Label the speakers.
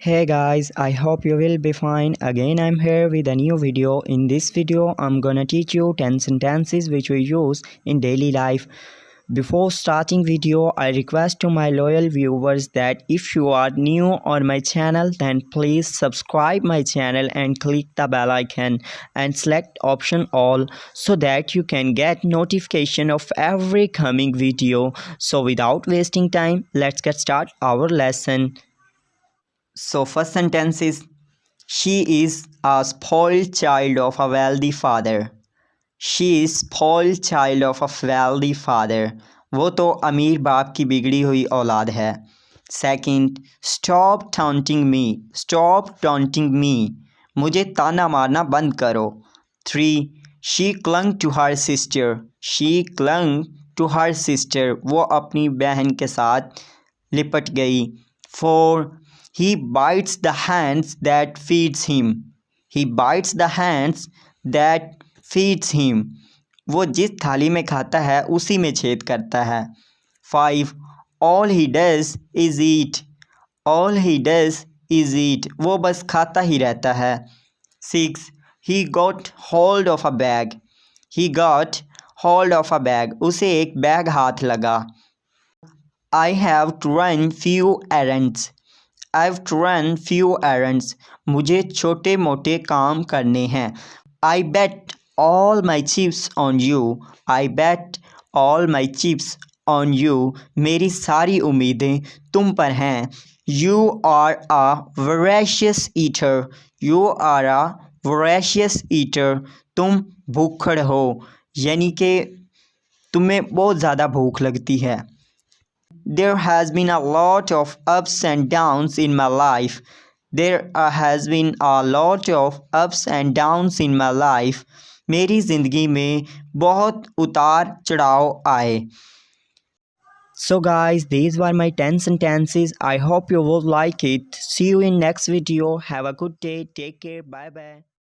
Speaker 1: Hey guys, I hope you will be fine. Again, I'm here with a new video. In this video, I'm gonna teach you 10 sentences which we use in daily life. Before starting video, I request to my loyal viewers that if you are new on my channel, then please subscribe my channel and click the bell icon and select option all so that you can get notification of every coming video. So without wasting time, let's get start our lesson. So first sentence is, she is a spoiled child of a wealthy father. She is spoiled child of a wealthy father. वो तो अमीर बाप की बिगड़ी हुई औलाद है. Second, stop taunting me. Stop taunting me. मुझे ताना मारना बंद करो. 3. She clung to her sister. She clung to her sister. वो अपनी बहन के साथ लिपट गई. 4. He bites the hands that feeds him. He bites the hands that feeds him. वो जिस थाली में खाता है उसी में छेद करता है. 5. All he does is eat. All he does is eat. वो बस खाता ही रहता है. 6. He got hold of a bag. He got hold of a bag. उसे एक बैग हाथ लगा. I have to run few errands. I have to run few errands. मुझे छोटे मोटे काम करने हैं. I bet all my chips on you. I bet all my chips on you. मेरी सारी उम्मीदें तुम पर हैं. You are a voracious eater. You are a voracious eater. तुम भूकड़ हो, यानी कि तुम्हें बहुत ज़्यादा भूख लगती है. There has been a lot of ups and downs in my life. There has been a lot of ups and downs in my life. मेरी ज़िंदगी में बहुत उतार चढ़ाव आए. So guys, these were my 10 sentences. I hope you will like it. See you in next video. Have a good day. Take care. Bye bye.